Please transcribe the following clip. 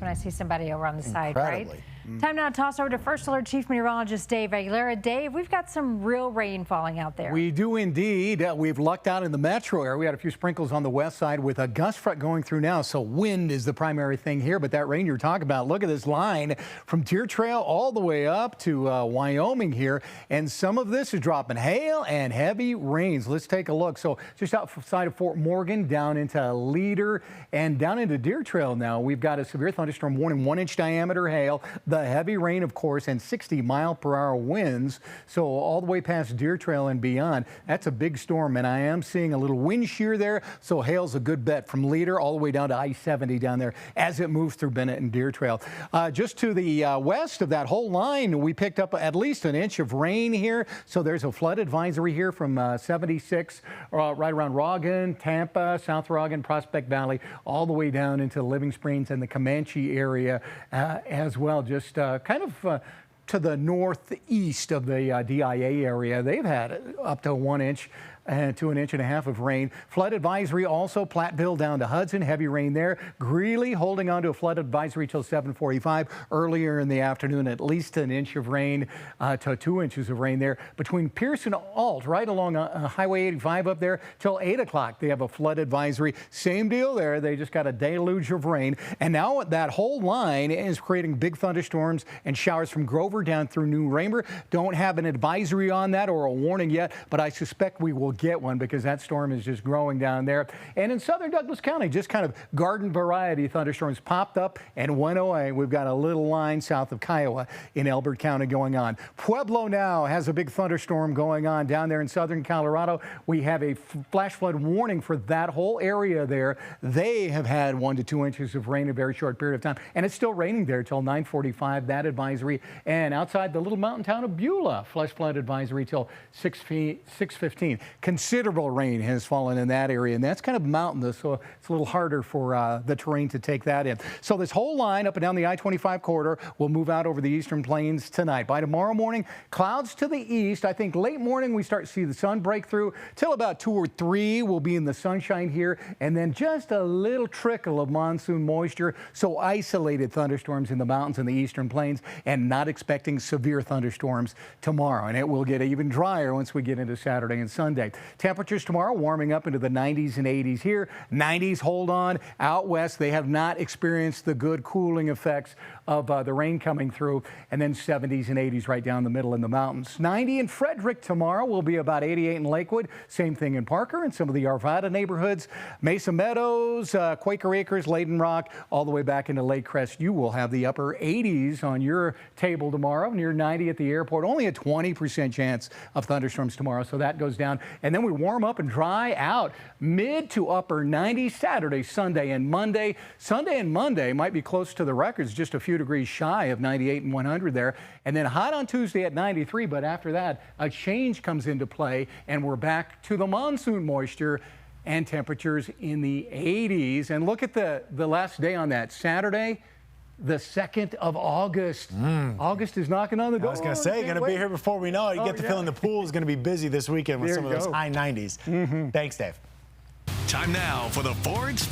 when I see somebody over on the side, right? Incredibly. Time now to toss over to First Alert Chief Meteorologist Dave Aguilera. Dave, we've got some real rain falling out there. We do indeed. We've lucked out in the metro area. We had a few sprinkles on the west side with a gust front going through now, so wind is the primary thing here. But that rain you're talking about, look at this line from Deer Trail all the way up to Wyoming here. And some of this is dropping hail and heavy rains. Let's take a look. So just outside of Fort Morgan, down into Leader and down into Deer Trail now, we've got a severe thunderstorm warning, 1-inch diameter hail, the heavy rain, of course, and 60-mile-per-hour winds. So all the way past Deer Trail and beyond, that's a big storm. And I am seeing a little wind shear there. So hail's a good bet from Leader all the way down to I-70 down there as it moves through Bennett and Deer Trail. Just to the west of that whole line, we picked up at least an inch of rain here. So there's a flood advisory here from 76 right around Roggan, Tampa, South Roggan, Prospect Valley, all the way down into Living Springs and the Comanche area as well. Just kind of to the northeast of the DIA area. They've had up to 1 inch to 1.5 inches of rain. Flood advisory also Platteville down to Hudson, heavy rain there. Greeley holding on to a flood advisory till 7:45. Earlier in the afternoon, at least an inch of rain to 2 inches of rain there. Between Pierce and Alt, right along Highway 85 up there, till 8 o'clock, they have a flood advisory. Same deal there. They just got a deluge of rain. And now that whole line is creating big thunderstorms and showers from Grover down through New Raymer. Don't have an advisory on that or a warning yet, but I suspect we will get one because that storm is just growing down there. And in southern Douglas County, just kind of garden variety thunderstorms popped up and went away. We've got a little line south of Kiowa in Elbert County going on. Pueblo now has a big thunderstorm going on down there in southern Colorado. We have a flash flood warning for that whole area there. They have had 1 to 2 inches of rain in a very short period of time, and it's still raining there till 9:45, that advisory. And outside the little mountain town of Beulah, flash flood advisory till 6:15. Considerable rain has fallen in that area, and that's kind of mountainous, so it's a little harder for the terrain to take that in. So this whole line up and down the I-25 corridor will move out over the eastern plains tonight. By tomorrow morning, clouds to the east. I think late morning we start to see the sun break through. Till about 2 or 3 we'll be in the sunshine here, and then just a little trickle of monsoon moisture. So isolated thunderstorms in the mountains and the eastern plains, and not expecting severe thunderstorms tomorrow. And it will get even drier once we get into Saturday and Sunday. Temperatures tomorrow warming up into the 90s and 80s here. 90s hold on. Out west, they have not experienced the good cooling effects of the rain coming through. And then 70s and 80s right down the middle in the mountains. 90 in Frederick tomorrow. Will be about 88 in Lakewood. Same thing in Parker and some of the Arvada neighborhoods. Mesa Meadows, Quaker Acres, Layden Rock, all the way back into Lake Crest. You will have the upper 80s on your table tomorrow. Near 90 at the airport. Only a 20% chance of thunderstorms tomorrow. So that goes down. And then we warm up and dry out. Mid to upper 90s Saturday, Sunday, and Monday. Sunday and Monday might be close to the records, just a few degrees shy of 98 and 100 there. And then hot on Tuesday at 93, but after that, a change comes into play, and we're back to the monsoon moisture and temperatures in the 80s. And look at the last day on that, Saturday, the 2nd of August. August is knocking on the door. I was going to say, going to be here before we know it. You get the feeling the pool is going to be busy this weekend with some of those high 90s. Thanks, Dave. Time now for the Ford Sports.